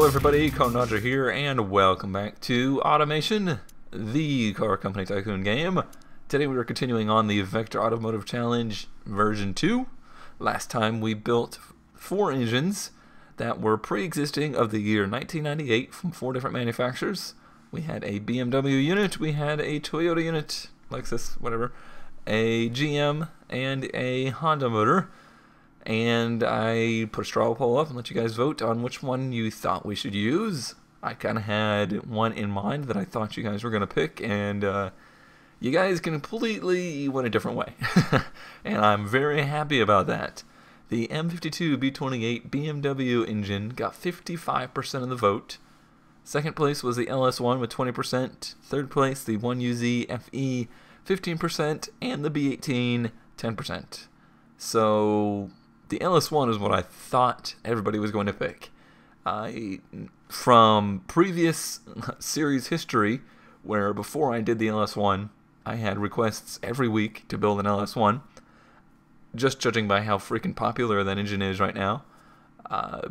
Hello everybody, Roger here, and welcome back to Automation, the car company tycoon game. Today we are continuing on the Vector Automotive Challenge version 2. Last time we built 4 engines that were pre-existing of the year 1998 from 4 different manufacturers. We had a BMW unit, we had a Toyota unit, Lexus, whatever, a GM, and a Honda motor. And I put a straw poll up and let you guys vote on which one you thought we should use. I kind of had one in mind that I thought you guys were going to pick, and you guys completely went a different way. And I'm very happy about that. The M52 B28 BMW engine got 55% of the vote. Second place was the LS1 with 20%. Third place, the 1UZ FE, 15%, and the B18, 10%. So the LS1 is what I thought everybody was going to pick. From previous series history, where before I did the LS1, I had requests every week to build an LS1, just judging by how freaking popular that engine is right now.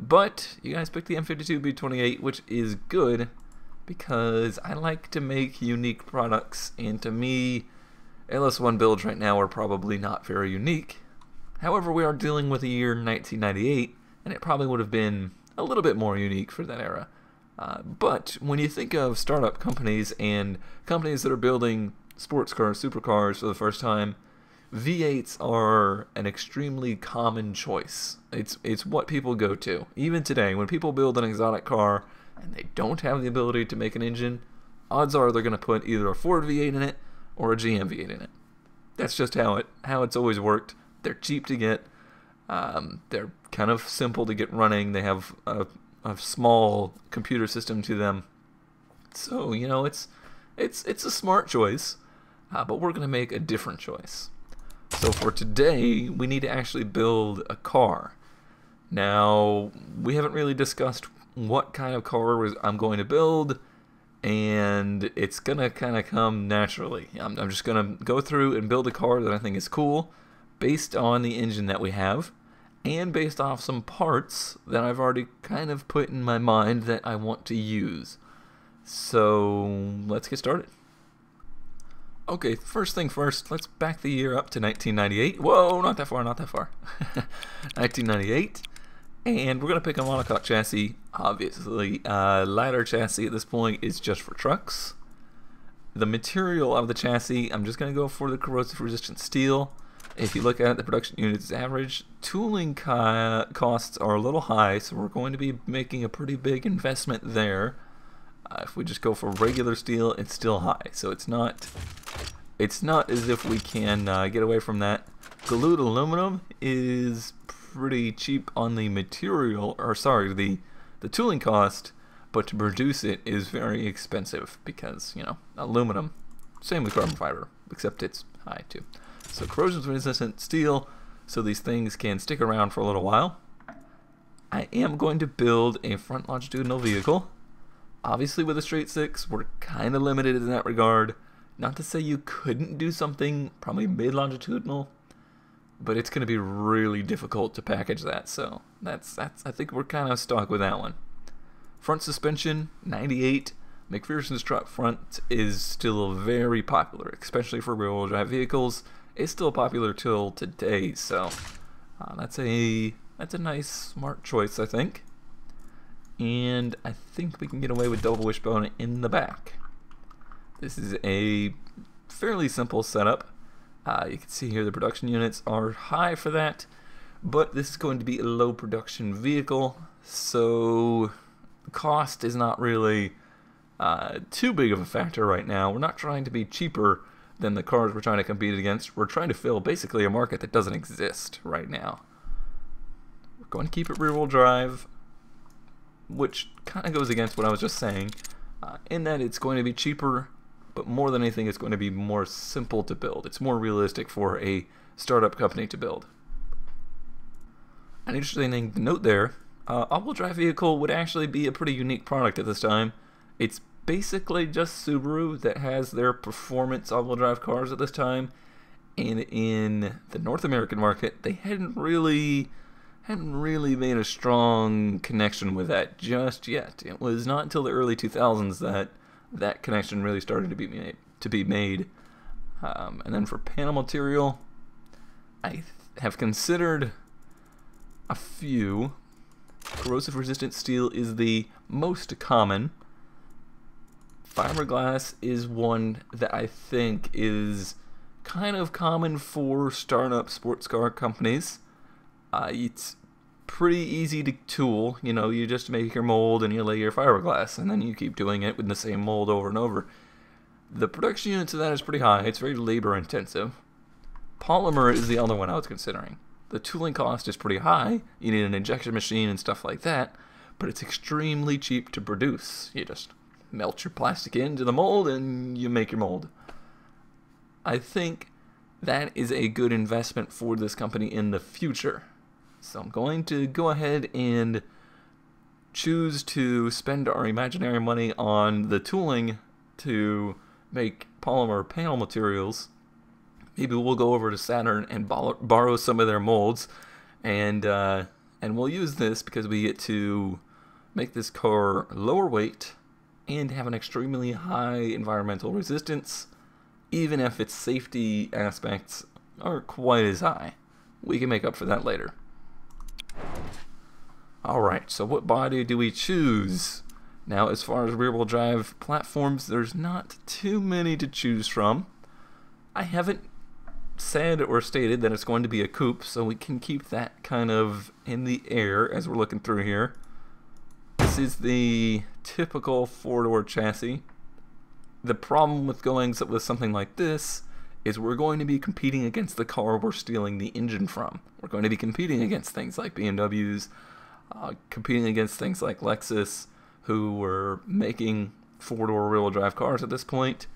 But you guys picked the M52 B28, which is good because I like to make unique products, and to me, LS1 builds right now are probably not very unique. However, we are dealing with the year 1998, and it probably would have been a little bit more unique for that era. But when you think of startup companies and companies that are building sports cars, supercars for the first time, V8s are an extremely common choice. It's what people go to. Even today, when people build an exotic car and they don't have the ability to make an engine, odds are they're going to put either a Ford V8 in it or a GM V8 in it. That's just how it's always worked. They're cheap to get. They're kind of simple to get running. They have a small computer system to them. So, you know, it's a smart choice, but we're going to make a different choice. So for today, we need to actually build a car. Now, we haven't really discussed what kind of car I'm going to build, and it's going to kind of come naturally. I'm just going to go through and build a car that I think is cool, based on the engine that we have, and based off some parts that I've already kind of put in my mind that I want to use. So let's get started. Okay, first thing first, let's back the year up to 1998. Whoa, not that far, not that far. 1998, and we're going to pick a monocoque chassis, obviously. Ladder chassis at this point is just for trucks. The material of the chassis, I'm just going to go for the corrosive resistant steel. If you look at the production units average, tooling costs are a little high, so we're going to be making a pretty big investment there. If we just go for regular steel, it's still high, so it's not as if we can get away from that. Glued aluminum is pretty cheap on the material, or sorry, the tooling cost, but to produce it is very expensive because, you know, aluminum, same with carbon fiber, except it's high too. So corrosion resistant steel, so these things can stick around for a little while. I am going to build a front longitudinal vehicle. Obviously with a straight 6, we're kind of limited in that regard. Not to say you couldn't do something probably mid-longitudinal, but it's going to be really difficult to package that, so that's I think we're kind of stuck with that one. Front suspension, 98. McPherson's truck front is still very popular, especially for rear-wheel drive vehicles. It's still popular till today, so that's a nice, smart choice, I think. And I think we can get away with double wishbone in the back. This is a fairly simple setup. You can see here the production units are high for that, but this is going to be a low production vehicle, so cost is not really too big of a factor right now. We're not trying to be cheaper than the cars we're trying to compete against. We're trying to fill basically a market that doesn't exist right now. We're going to keep it rear-wheel drive, which kind of goes against what I was just saying, in that it's going to be cheaper, but more than anything, it's going to be more simple to build. It's more realistic for a startup company to build. An interesting thing to note there, all-wheel drive vehicle would actually be a pretty unique product at this time. It's basically just Subaru that has their performance all-wheel drive cars at this time, and in the North American market, they hadn't really hadn't really made a strong connection with that just yet. It was not until the early 2000s that that connection really started to be made. And then for panel material, I have considered a few. Corrosive resistant steel is the most common. Fiberglass is one that I think is kind of common for startup sports car companies. It's pretty easy to tool. You know, you just make your mold and you lay your fiberglass, and then you keep doing it with the same mold over and over. The production units of that is pretty high. It's very labor intensive. Polymer is the other one I was considering. The tooling cost is pretty high. You need an injection machine and stuff like that, but it's extremely cheap to produce. You just melt your plastic into the mold and you make your mold. I think that is a good investment for this company in the future. So I'm going to go ahead and choose to spend our imaginary money on the tooling to make polymer panel materials. Maybe we'll go over to Saturn and borrow some of their molds, and we'll use this because we get to make this car lower weight and have an extremely high environmental resistance, even if its safety aspects aren't quite as high. We can make up for that later. Alright, so what body do we choose? Now, as far as rear-wheel drive platforms, there's not too many to choose from. I haven't said or stated that it's going to be a coupe, so we can keep that kind of in the air as we're looking through here. This is the typical four-door chassis. The problem with going with something like this is we're going to be competing against the car we're stealing the engine from. We're going to be competing against things like BMWs, competing against things like Lexus, who were making four-door rear-wheel drive cars at this point.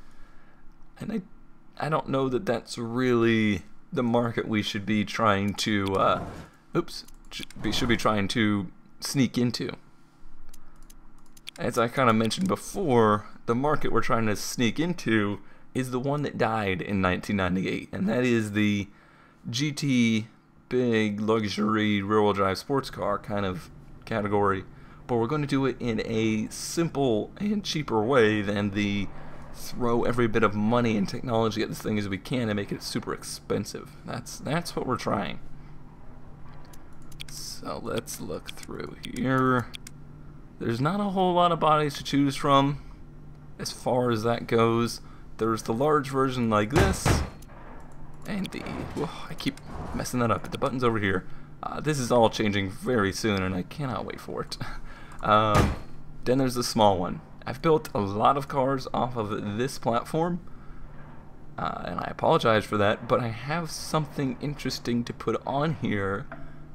And I don't know that that's really the market we should be trying to, should be trying to sneak into. As I kind of mentioned before, the market we're trying to sneak into is the one that died in 1998, and that is the GT big luxury rear-wheel drive sports car kind of category, but we're going to do it in a simple and cheaper way than the throw every bit of money and technology at this thing as we can and make it super expensive. That's what we're trying. So let's look through here. There's not a whole lot of bodies to choose from as far as that goes. There's the large version like this, and I keep messing that up. The button's over here. This is all changing very soon, and I cannot wait for it. Then there's the small one. I've built a lot of cars off of this platform, and I apologize for that, but I have something interesting to put on here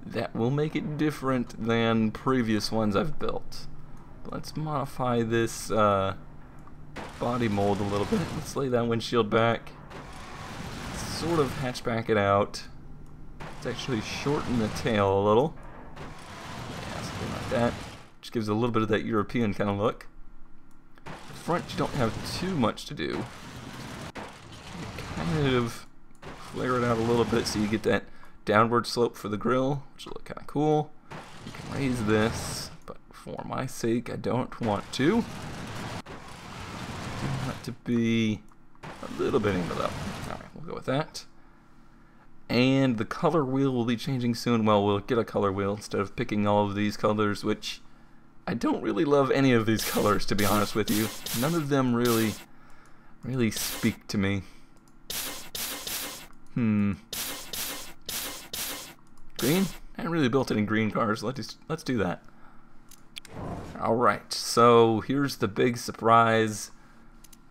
that will make it different than previous ones I've built. But let's modify this body mold a little bit. Let's lay that windshield back, sort of hatchback it out. Let's actually shorten the tail a little. Yeah, something like that. Just gives a little bit of that European kind of look. The front, you don't have too much to do. You kind of flare it out a little bit so you get that downward slope for the grille, which will look kind of cool. You can raise this, but for my sake, I don't want to. I want it to be a little bit angled up. Alright, we'll go with that. And the color wheel will be changing soon. Well, we'll get a color wheel instead of picking all of these colors, which I don't really love any of these colors, to be honest with you. None of them really speak to me. Green? I haven't really built any green cars. Let's do that. Alright, so here's the big surprise.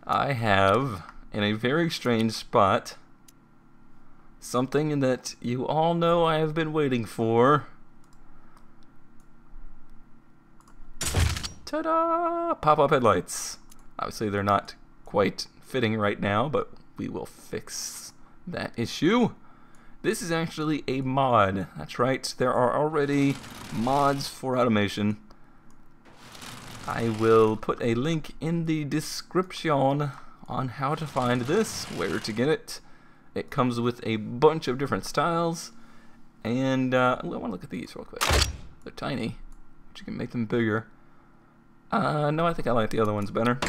I have, in a very strange spot, something that you all know I have been waiting for. Ta-da! Pop-up headlights. Obviously they're not quite fitting right now, but we will fix that issue. This is actually a mod. That's right, there are already mods for automation. I will put a link in the description on how to find this, where to get it. It comes with a bunch of different styles, And I want to look at these real quick. They're tiny, but you can make them bigger. No, I think I like the other ones better.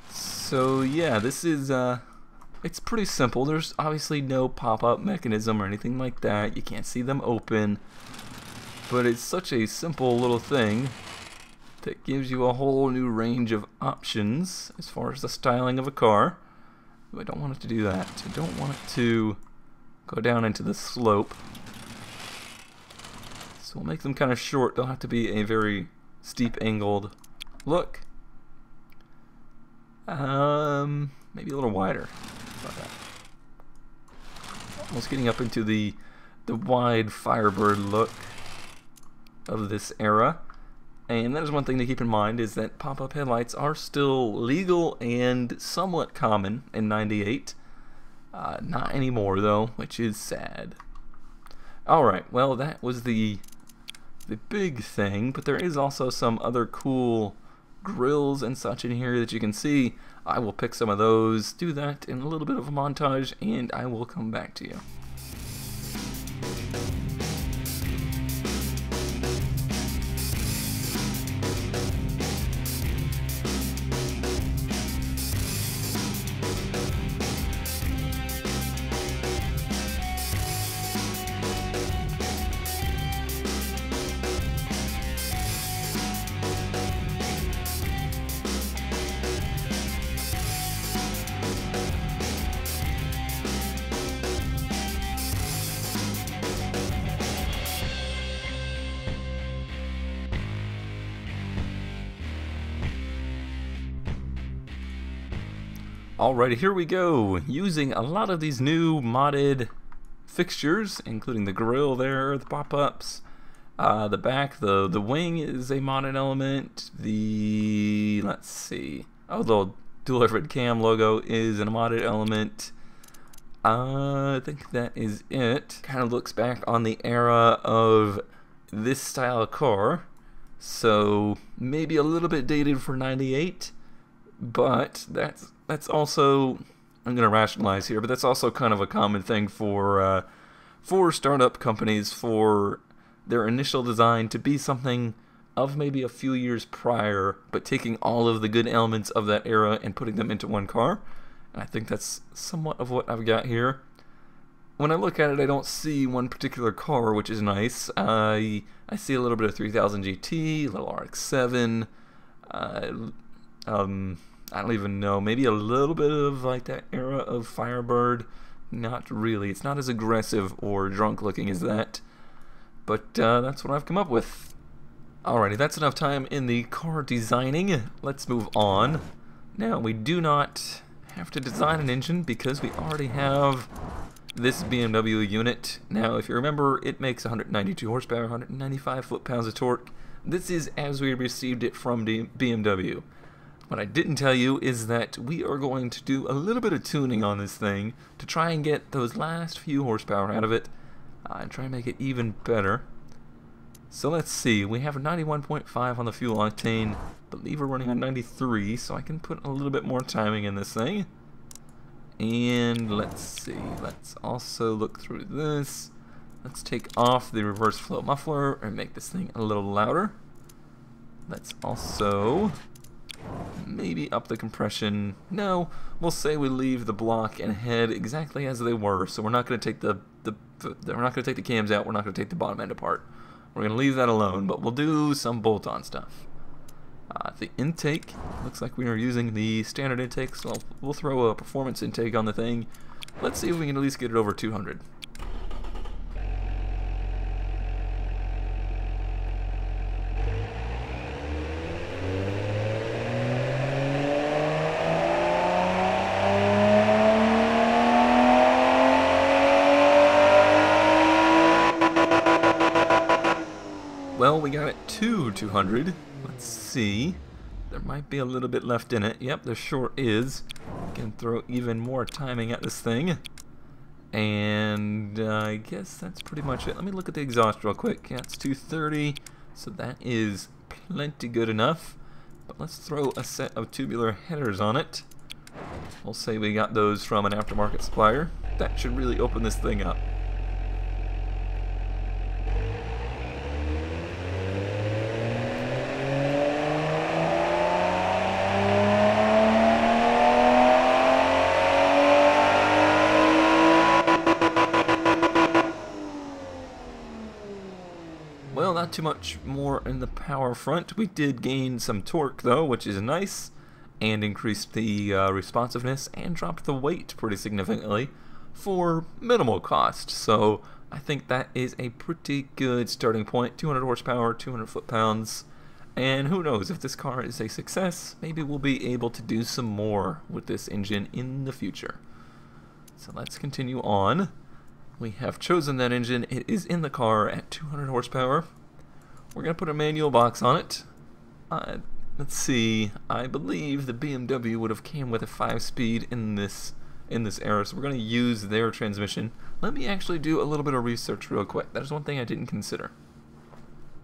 So yeah, this is it's pretty simple. There's obviously no pop-up mechanism or anything like that. You can't see them open, but it's such a simple little thing that gives you a whole new range of options as far as the styling of a car. I don't want it to do that. I don't want it to go down into the slope. So we'll make them kind of short. They'll have to be a very steep angled look. Maybe a little wider. About that. Almost getting up into the wide Firebird look of this era. And that is one thing to keep in mind, is that pop-up headlights are still legal and somewhat common in '98. Not anymore though, which is sad. Alright, well that was the big thing, but there is also some other cool grills and such in here that you can see. I will pick some of those, do that in a little bit of a montage, and I will come back to you. Alrighty, here we go. Using a lot of these new modded fixtures, including the grill there, the pop-ups, the back, the wing is a modded element. Let's see, oh, the dual overhead cam logo is a modded element. I think that is it. Kind of looks back on the era of this style of car, so maybe a little bit dated for '98, but that's also, I'm going to rationalize here, but that's also kind of a common thing for startup companies, for their initial design to be something of maybe a few years prior, but taking all of the good elements of that era and putting them into one car. And I think that's somewhat of what I've got here. When I look at it, I don't see one particular car, which is nice. I see a little bit of 3000 GT, a little RX-7, I don't even know, maybe a little bit of like that era of Firebird. Not really, it's not as aggressive or drunk looking as that, but that's what I've come up with. Alrighty, that's enough time in the car designing. Let's move on. Now, we do not have to design an engine because we already have this BMW unit. Now, if you remember, it makes 192 horsepower, 195 foot-pounds of torque. This is as we received it from BMW. What I didn't tell you is that we are going to do a little bit of tuning on this thing to try and get those last few horsepower out of it and try and make it even better. So let's see, we have a 91.5 on the fuel octane. I believe we're running on 93, so I can put a little bit more timing in this thing. And let's see, let's also look through this. Let's take off the reverse flow muffler and make this thing a little louder. Let's also maybe up the compression. No, we'll say we leave the block and head exactly as they were. So we're not going to take we're not going to take the cams out. We're not going to take the bottom end apart. We're going to leave that alone, but we'll do some bolt-on stuff. The intake looks like we are using the standard intake, so we'll throw a performance intake on the thing. Let's see if we can at least get it over 200. Well, we got it to 200. Let's see. There might be a little bit left in it. Yep, there sure is. Can throw even more timing at this thing. And I guess that's pretty much it. Let me look at the exhaust real quick. Yeah, it's 230, so that is plenty good enough. But let's throw a set of tubular headers on it. We'll say we got those from an aftermarket supplier. That should really open this thing up. not too much more in the power front. We did gain some torque though, which is nice, and increased the responsiveness and dropped the weight pretty significantly for minimal cost. So I think that is a pretty good starting point. 200 horsepower, 200 foot-pounds, and who knows, if this car is a success, maybe we'll be able to do some more with this engine in the future. So let's continue on. We have chosen that engine. It is in the car at 200 horsepower. We're going to put a manual box on it. Let's see, I believe the BMW would have came with a 5-speed in this era, so we're going to use their transmission. Let me actually do a little bit of research real quick. That is one thing I didn't consider.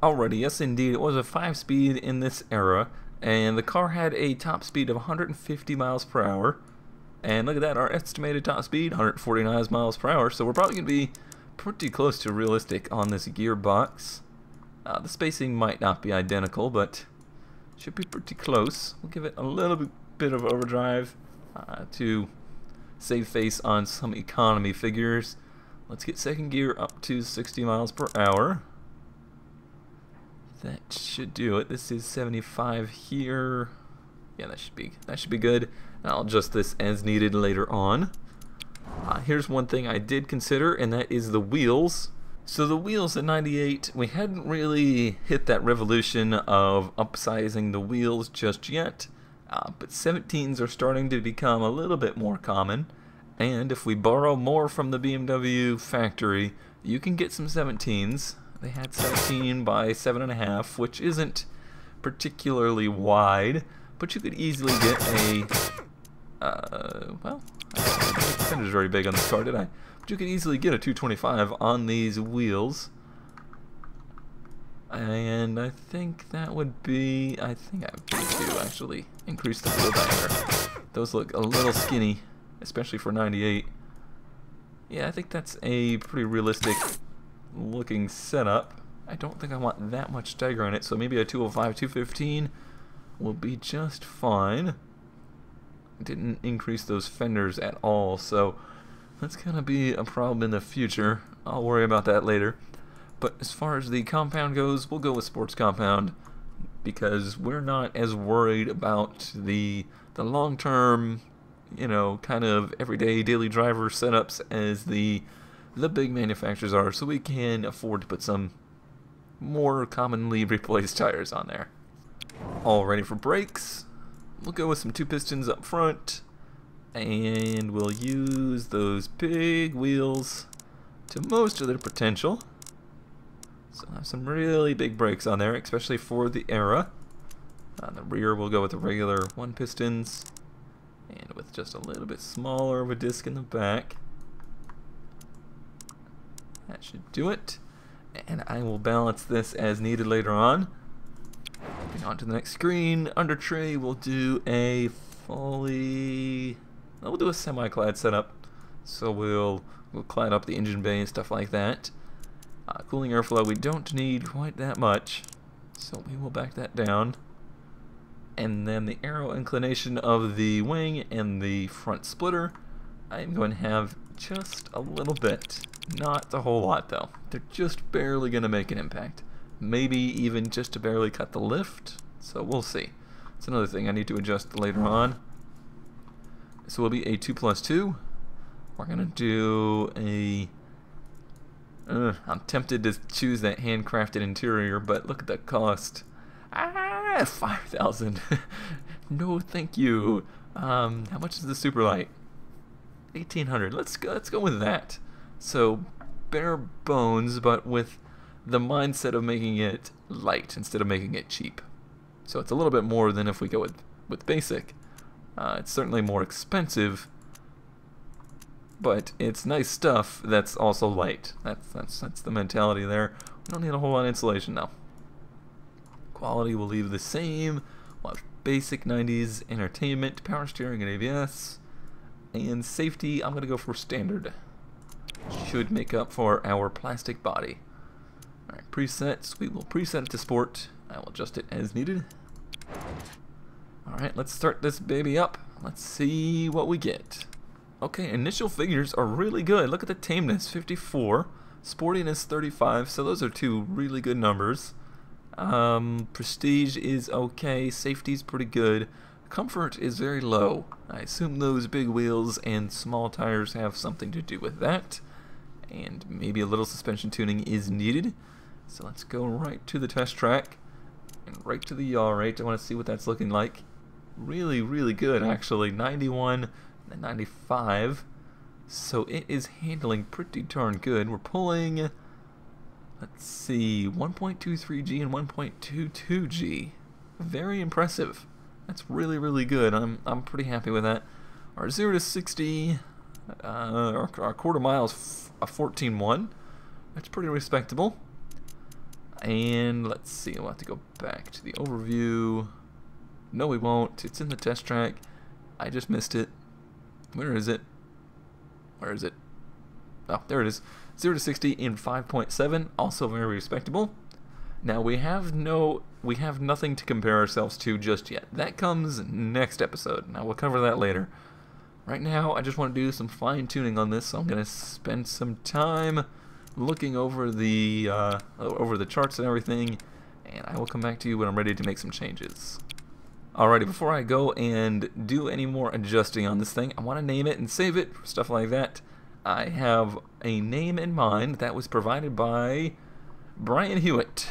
Alrighty, yes indeed, it was a 5-speed in this era, and the car had a top speed of 150 miles per hour. And look at that, our estimated top speed, 149 miles per hour, so we're probably going to be pretty close to realistic on this gearbox. The spacing might not be identical, but should be pretty close. We'll give it a little bit of overdrive to save face on some economy figures. Let's get second gear up to 60 miles per hour. That should do it. This is 75 here. Yeah, that should be good. And I'll adjust this as needed later on. Here's one thing I did consider, and that is the wheels. So the wheels at 98, we hadn't really hit that revolution of upsizing the wheels just yet, but 17s are starting to become a little bit more common, and if we borrow more from the BMW factory, you can get some 17s. They had 17 by 7.5, which isn't particularly wide, but you could easily get a, well, I didn't think it was very big on this car, did I? But you could easily get a 225 on these wheels. And I think that would be, I think I would need to actually increase the wheel diameter. Those look a little skinny, especially for 98. Yeah, I think that's a pretty realistic looking setup. I don't think I want that much stagger in it, so maybe a 205, 215 will be just fine. I didn't increase those fenders at all, so that's gonna be a problem in the future. I'll worry about that later. But as far as the compound goes, we'll go with sports compound because we're not as worried about the long-term, you know, kind of everyday daily driver setups as the big manufacturers are, so we can afford to put some more commonly replaced tires on there. All ready for brakes. We'll go with some 2 pistons up front, and we'll use those big wheels to most of their potential. So I'll have some really big brakes on there, especially for the era. On the rear, we'll go with the regular 1 pistons, and with just a little bit smaller of a disc in the back. That should do it. And I will balance this as needed later on. Moving on to the next screen, under tray we'll do a we'll do a semi-clad setup. So we'll clad up the engine bay and stuff like that. Cooling airflow, we don't need quite that much, so we will back that down. And then the aero inclination of the wing and the front splitter, I'm going to have just a little bit. Not a whole lot though. They're just barely going to make an impact. Maybe even just to barely cut the lift. So we'll see. It's another thing I need to adjust later on. So we'll be a 2+2. We're going to do a... I'm tempted to choose that handcrafted interior, but look at the cost. 5,000. No, thank you. How much is the Superlight? 1,800. Let's go with that. So bare bones, but with the mindset of making it light instead of making it cheap. So it's a little bit more than if we go with basic. It's certainly more expensive, but it's nice stuff that's also light. That's the mentality there. We don't need a whole lot of insulation now. Quality will leave the same. We'll have basic 90s entertainment, power steering and ABS. And safety, I'm going to go for standard. Should make up for our plastic body. Alright, presets, we will preset it to sport. I will adjust it as needed. Alright, let's start this baby up. Let's see what we get. Okay, initial figures are really good. Look at the tameness, 54. Sportiness, 35. So those are 2 really good numbers. Prestige is okay. Safety's pretty good. Comfort is very low. I assume those big wheels and small tires have something to do with that. And maybe a little suspension tuning is needed. So let's go right to the test track. And right to the yaw rate. I want to see what that's looking like. Really, really good actually. 91 and 95. So it is handling pretty darn good. We're pulling, let's see, 1.23G and 1.22G. Very impressive. That's really, really good. I'm pretty happy with that. Our 0 to 60, our quarter mile is a 14.1. That's pretty respectable. And let's see, we'll have to go back to the overview. No, we won't. It's in the test track. I just missed it. Where is it? Where is it? Oh, there it is. 0 to 60 in 5.7, also very respectable. Now we have nothing to compare ourselves to just yet. That comes next episode. Now we'll cover that later. Right now, I just want to do some fine tuning on this, so I'm going to spend some time looking over the charts and everything, and I will come back to you when I'm ready to make some changes. Alrighty, before I go and do any more adjusting on this thing, I want to name it and save it, stuff like that. I have a name in mind that was provided by Brian Hewitt,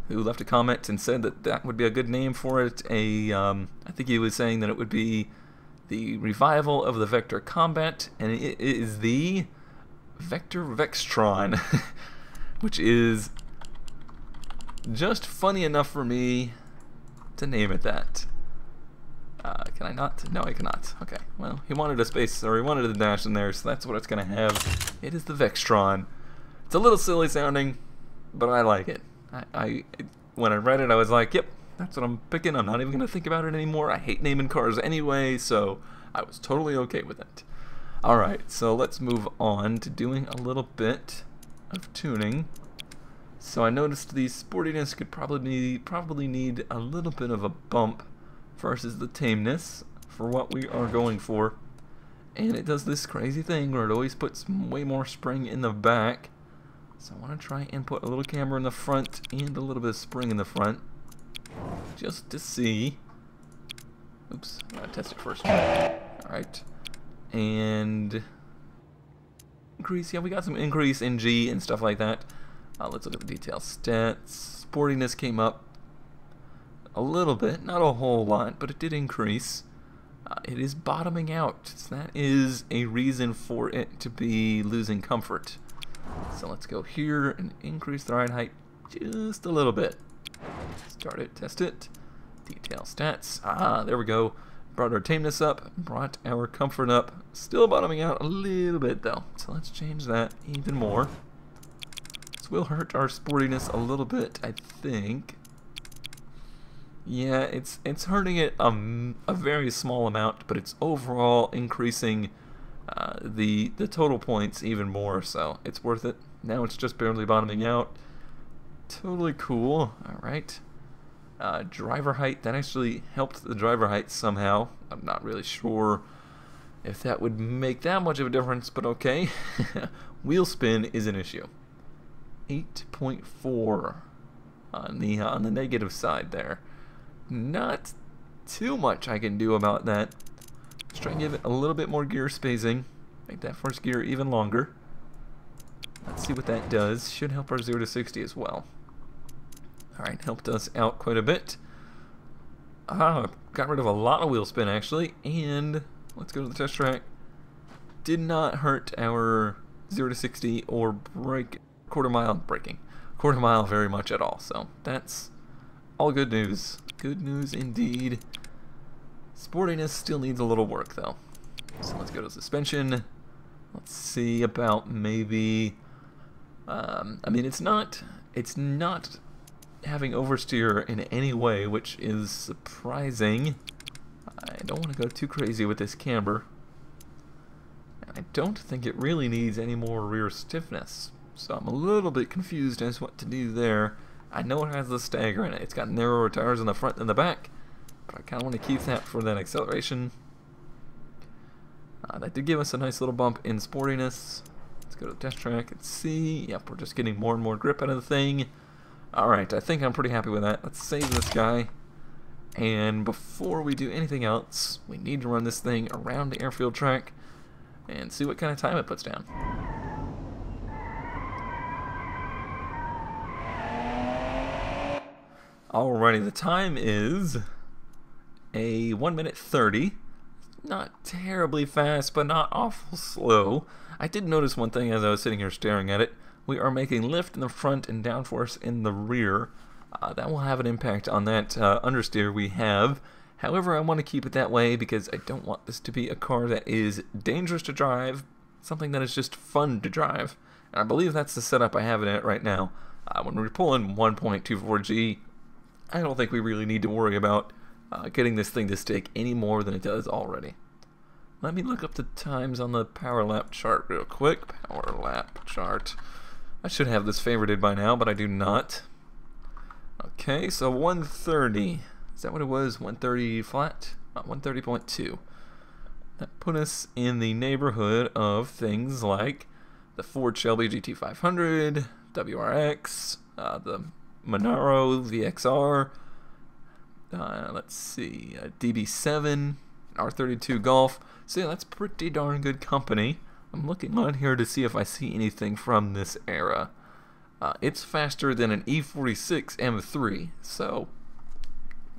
who left a comment and said that that would be a good name for it. I think he was saying that it would be the revival of the Vector Combat, and it is the Vector Vextron, which is just funny enough for me to name it that. Can I not? No, I cannot. Okay, well, he wanted a space, or he wanted a dash in there, so that's what it's going to have. It is the Vextron. It's a little silly sounding, but I like it. When I read it, I was like, yep, that's what I'm picking. I'm not even going to think about it anymore. I hate naming cars anyway, so I was totally okay with it. Alright, so let's move on to doing a little bit of tuning. So I noticed the sportiness could probably need a little bit of a bump versus the tameness for what we are going for. And it does this crazy thing where it always puts way more spring in the back. So I want to try and put a little camber in the front and a little bit of spring in the front, just to see. Oops, I gotta test it first. Alright. And increase, yeah, we got some increase in G and stuff like that. Let's look at the detail stats. Sportiness came up a little bit, not a whole lot, but it did increase. It is bottoming out, so that is a reason for it to be losing comfort. So let's go here and increase the ride height just a little bit. Start it, test it. Detail stats. There we go. Brought our tameness up, brought our comfort up. Still bottoming out a little bit though. So let's change that even more. This will hurt our sportiness a little bit, I think. Yeah, it's hurting it a very small amount, but it's overall increasing the total points even more, so it's worth it. Now it's just barely bottoming out. Totally cool. Alright. Driver height, that actually helped the driver height somehow. I'm not really sure if that would make that much of a difference, but okay. Wheel spin is an issue. 8.4 on the negative side there. Not too much I can do about that. Let's try and give it a little bit more gear spacing. Make that first gear even longer. Let's see what that does. Should help our 0 to 60 as well. Alright, helped us out quite a bit. Got rid of a lot of wheel spin actually, and let's go to the test track. Did not hurt our 0 to 60 or quarter mile very much at all, so that's all good news. Good news indeed. Sportiness still needs a little work though. So let's go to suspension. Let's see about maybe I mean it's not having oversteer in any way, which is surprising. I don't want to go too crazy with this camber. I don't think it really needs any more rear stiffness, so I'm a little bit confused as to what to do there. I know it has the stagger in it. It's got narrower tires in the front and the back, but I kind of want to keep that for that acceleration. That did give us a nice little bump in sportiness. Let's go to the test track and see. Yep, we're just getting more and more grip out of the thing. Alright, I think I'm pretty happy with that. Let's save this guy. And before we do anything else, we need to run this thing around the airfield track and see what kind of time it puts down. Alrighty, the time is a 1 minute 30. Not terribly fast, but not awful slow. I did notice one thing as I was sitting here staring at it. We are making lift in the front and downforce in the rear. That will have an impact on that understeer we have. However, I want to keep it that way because I don't want this to be a car that is dangerous to drive, something that is just fun to drive. And I believe that's the setup I have it at right now. When we're pulling 1.24G, I don't think we really need to worry about getting this thing to stick any more than it does already. Let me look up the times on the power lap chart real quick. Power lap chart. I should have this favorited by now, but I do not. Okay, so 130. Is that what it was? 130 flat? 130.2. That put us in the neighborhood of things like the Ford Shelby GT500, WRX, the Monaro VXR, let's see, DB7, R32 Golf. So yeah, that's pretty darn good company. I'm looking on here to see if I see anything from this era. It's faster than an E46 M3, so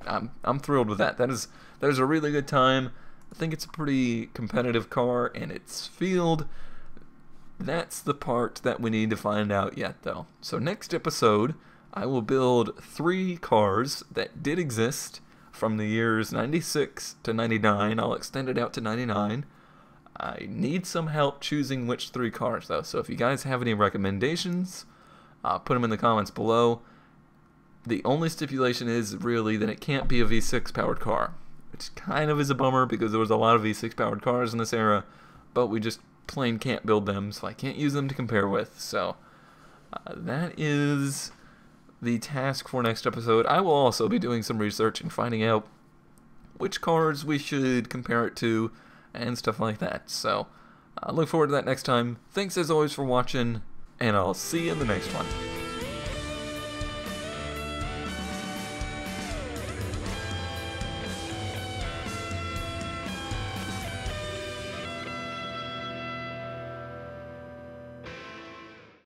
I'm thrilled with that. That is a really good time. I think it's a pretty competitive car, and its field. That's the part that we need to find out yet, though. So next episode, I will build 3 cars that did exist from the years 96 to 99. I'll extend it out to 99. I need some help choosing which 3 cars, though. So if you guys have any recommendations, put them in the comments below. The only stipulation is really that it can't be a V6 powered car, which kind of is a bummer because there was a lot of V6 powered cars in this era, but we just plain can't build them, so I can't use them to compare with. So that is the task for next episode. I will also be doing some research and finding out which cars we should compare it to and stuff like that. So I look forward to that next time. Thanks as always for watching, and I'll see you in the next one.